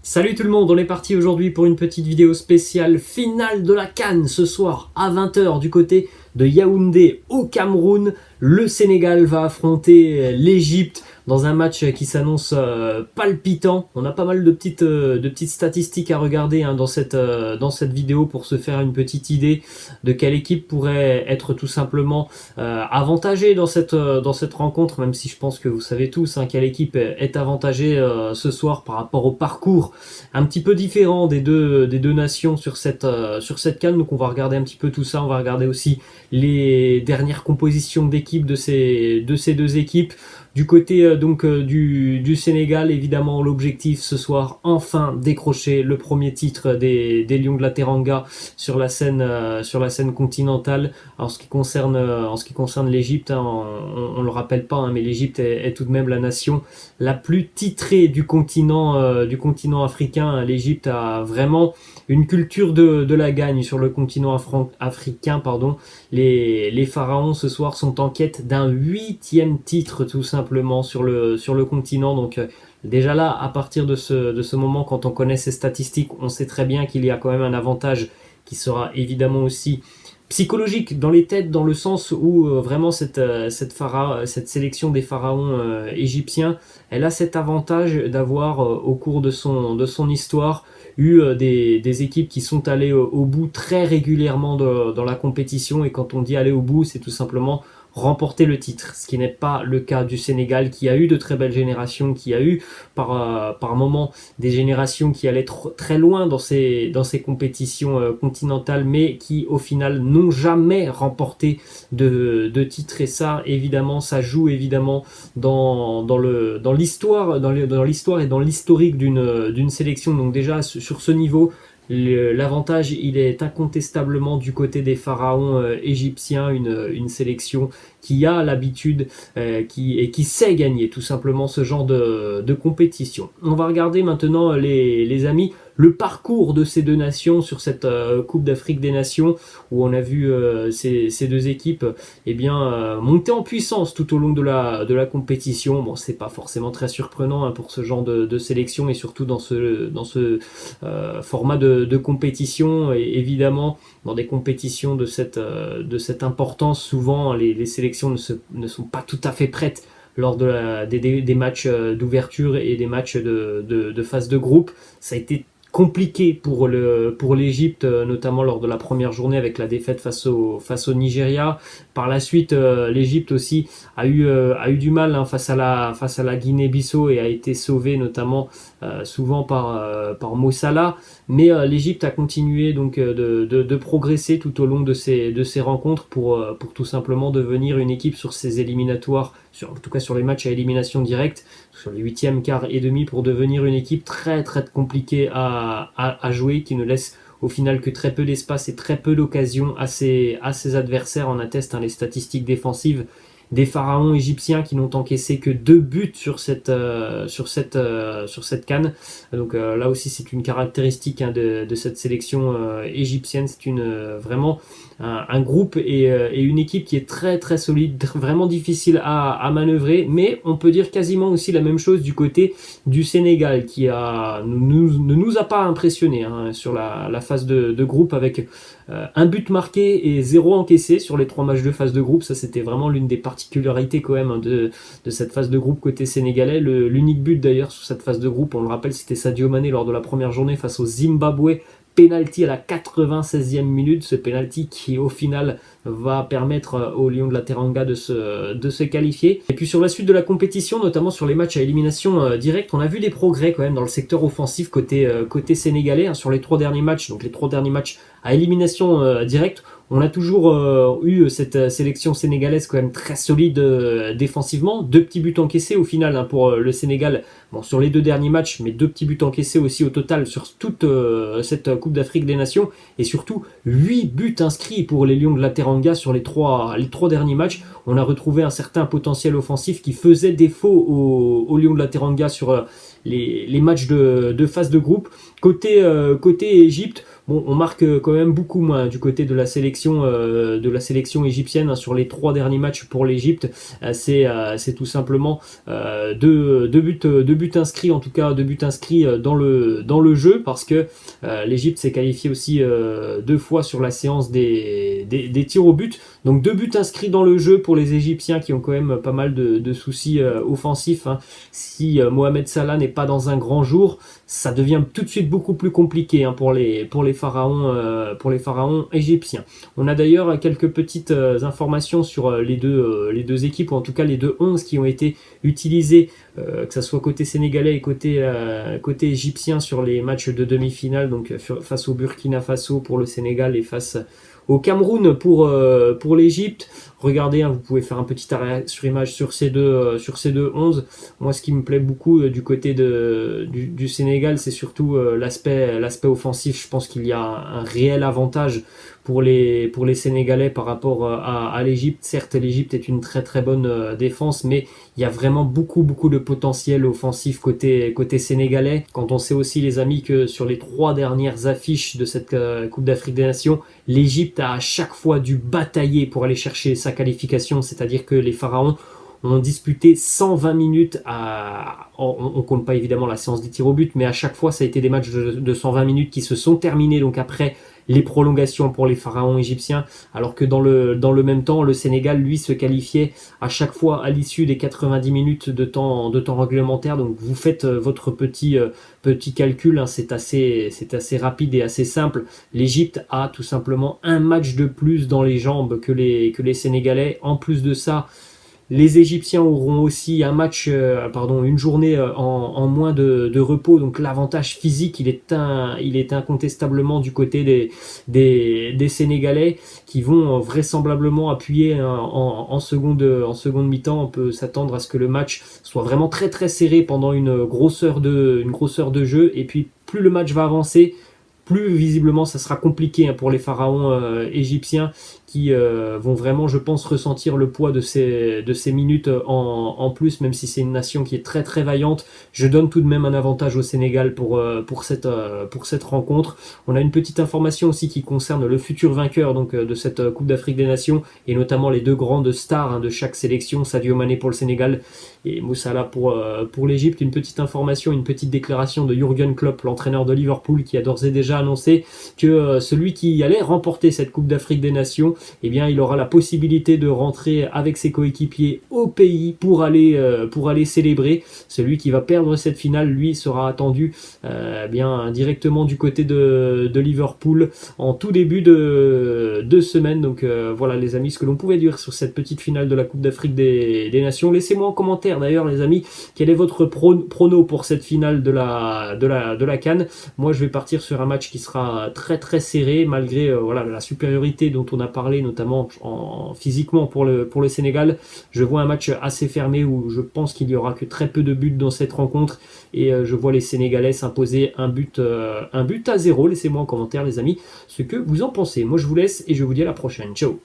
Salut tout le monde, on est parti aujourd'hui pour une petite vidéo spéciale finale de la CAN ce soir à 20 h du côté de Yaoundé au Cameroun. Le Sénégal va affronter l'Égypte dans un match qui s'annonce palpitant. On a pas mal de petites statistiques à regarder dans cette vidéo pour se faire une petite idée de quelle équipe pourrait être tout simplement avantagée dans cette rencontre, même si je pense que vous savez tous quelle équipe est avantagée ce soir par rapport au parcours un petit peu différent des deux nations sur cette CAN. Donc on va regarder un petit peu tout ça, on va regarder aussi les dernières compositions d'équipes de ces deux équipes. Du côté du Sénégal, évidemment, l'objectif ce soir, enfin décrocher le premier titre des Lions de la Teranga sur la scène continentale. Alors, en ce qui concerne l'Égypte, on le rappelle pas, mais l'Égypte est tout de même la nation la plus titrée du continent africain. L'Égypte a vraiment une culture de la gagne sur le continent africain. Les pharaons ce soir sont en quête d'un 8e titre tout simplement sur le continent. Donc déjà là, à partir de ce moment, quand on connaît ces statistiques, on sait très bien qu'il y a quand même un avantage qui sera évidemment aussi psychologique dans les têtes, dans le sens où vraiment cette sélection des pharaons égyptiens, elle a cet avantage d'avoir au cours de son histoire eu des équipes qui sont allées au bout très régulièrement dans la compétition. Et quand on dit aller au bout, c'est tout simplement remporter le titre, ce qui n'est pas le cas du Sénégal, qui a eu de très belles générations, qui a eu par moments des générations qui allaient très loin dans ces compétitions continentales, mais qui au final n'ont jamais remporté de titre. Et ça, évidemment, ça joue évidemment dans l'histoire et dans l'historique d'une sélection. Donc déjà sur ce niveau, l'avantage, il est incontestablement du côté des pharaons égyptiens, une sélection qui a l'habitude qui sait gagner tout simplement ce genre de compétition. On va regarder maintenant les amis le parcours de ces deux nations sur cette Coupe d'Afrique des Nations, où on a vu ces deux équipes monter en puissance tout au long de la compétition. Bon, c'est pas forcément très surprenant pour ce genre de sélection, et surtout dans ce format de compétition. Et évidemment, dans des compétitions de cette importance, souvent les sélections ne sont pas tout à fait prêtes lors des matchs d'ouverture et des matchs de phase de groupe. Ça a été compliqué pour l'Égypte, notamment lors de la première journée avec la défaite face au Nigeria. Par la suite, l'Égypte aussi a eu du mal face à la Guinée-Bissau et a été sauvée notamment souvent par Mo Salah. Mais l'Égypte a continué donc de progresser tout au long de ces rencontres pour tout simplement devenir une équipe sur ces éliminatoires, en tout cas sur les matchs à élimination directe, sur les 8e, quart et demi, pour devenir une équipe très très compliquée à jouer, qui ne laisse au final que très peu d'espace et très peu d'occasions à ses adversaires. En attestent les statistiques défensives des pharaons égyptiens, qui n'ont encaissé que 2 buts sur cette CAN. Donc là aussi, c'est une caractéristique de cette sélection égyptienne. C'est vraiment un groupe et une équipe qui est très très solide, vraiment difficile à manœuvrer. Mais on peut dire quasiment aussi la même chose du côté du Sénégal, qui ne nous a pas impressionné sur la phase de groupe, avec un but marqué et 0 encaissé sur les 3 matchs de phase de groupe. Ça, c'était vraiment l'une des particularités quand même de cette phase de groupe côté sénégalais. L'unique but d'ailleurs sur cette phase de groupe, on le rappelle, c'était Sadio Mané lors de la première journée face au Zimbabwe. Penalty à la 96e minute, ce penalty qui au final va permettre aux Lions de la Teranga de se qualifier. Et puis sur la suite de la compétition, notamment sur les matchs à élimination directe, on a vu des progrès quand même dans le secteur offensif côté sénégalais, sur les 3 derniers matchs. Donc les 3 derniers matchs à élimination directe, on a toujours eu cette sélection sénégalaise quand même très solide défensivement. 2 petits buts encaissés au final pour le Sénégal, sur les 2 derniers matchs, mais 2 petits buts encaissés aussi au total sur toute cette Coupe d'Afrique des Nations, et surtout 8 buts inscrits pour les Lions de la Teranga sur les 3 derniers matchs. On a retrouvé un certain potentiel offensif qui faisait défaut aux Lions de la Teranga sur les matchs de phase de groupe. Côté Égypte, bon, on marque quand même beaucoup moins du côté de la sélection égyptienne, hein, sur les 3 derniers matchs pour l'Égypte. C'est tout simplement deux buts inscrits, en tout cas 2 buts inscrits dans le jeu, parce que l'Égypte s'est qualifiée aussi 2 fois sur la séance des tirs au but. Donc 2 buts inscrits dans le jeu pour les Égyptiens qui ont quand même pas mal de soucis offensifs, hein. Si Mohamed Salah n'est pas dans un grand jour, ça devient tout de suite beaucoup plus compliqué, hein, pour les pharaons égyptiens. On a d'ailleurs quelques petites informations sur les deux équipes, ou en tout cas les deux 11 qui ont été utilisés, que ce soit côté sénégalais et côté égyptien sur les matchs de demi-finale, donc face au Burkina Faso pour le Sénégal et face au Cameroun pour l'Égypte. Regardez, hein, vous pouvez faire un petit arrêt sur image sur ces deux 11. Moi, ce qui me plaît beaucoup du côté du Sénégal, c'est surtout l'aspect offensif. Je pense qu'il y a un réel avantage pour les Sénégalais par rapport à l'Égypte. Certes, l'Égypte est une très très bonne défense, mais il y a vraiment beaucoup de potentiel offensif côté sénégalais. Quand on sait aussi, les amis, que sur les 3 dernières affiches de cette Coupe d'Afrique des Nations, l'Égypte a à chaque fois dû batailler pour aller chercher sa qualification, c'est-à-dire que les Pharaons ont disputé 120 minutes on compte pas évidemment la séance des tirs au but, mais à chaque fois ça a été des matchs de 120 minutes qui se sont terminés donc après les prolongations pour les Pharaons égyptiens, alors que dans le même temps, le Sénégal, lui, se qualifiait à chaque fois à l'issue des 90 minutes de temps réglementaire. Donc vous faites votre petit calcul, hein, c'est assez rapide et assez simple. L'Égypte a tout simplement un match de plus dans les jambes que les Sénégalais. En plus de ça, les Égyptiens auront aussi une journée en moins de repos, donc l'avantage physique il est incontestablement du côté des Sénégalais, qui vont vraisemblablement appuyer en seconde mi-temps. On peut s'attendre à ce que le match soit vraiment très très serré pendant une grosse heure de jeu, et puis plus le match va avancer, plus visiblement ça sera compliqué, hein, pour les pharaons égyptiens, qui vont vraiment, je pense, ressentir le poids de ces minutes en plus, même si c'est une nation qui est très très vaillante. Je donne tout de même un avantage au Sénégal pour cette rencontre. On a une petite information aussi qui concerne le futur vainqueur donc de cette Coupe d'Afrique des Nations, et notamment les 2 grandes stars, hein, de chaque sélection, Sadio Mané pour le Sénégal et Mo Salah pour l'Égypte. Une petite information, une petite déclaration de Jürgen Klopp, l'entraîneur de Liverpool, qui a d'ores et déjà annoncé que celui qui allait remporter cette Coupe d'Afrique des Nations, eh bien, il aura la possibilité de rentrer avec ses coéquipiers au pays pour aller célébrer. Celui qui va perdre cette finale, lui, sera attendu bien directement du côté de Liverpool en tout début de semaine. Donc voilà, les amis, ce que l'on pouvait dire sur cette petite finale de la Coupe d'Afrique des Nations. Laissez-moi en commentaire d'ailleurs, les amis, quel est votre prono pour cette finale de la CAN. Moi, je vais partir sur un match qui sera très très serré, malgré voilà, la supériorité dont on a parlé, notamment physiquement pour le Sénégal. Je vois un match assez fermé où je pense qu'il y aura que très peu de buts dans cette rencontre, et je vois les Sénégalais s'imposer un but à 0. Laissez-moi en commentaire, les amis, ce que vous en pensez. Moi, je vous laisse et je vous dis à la prochaine. Ciao.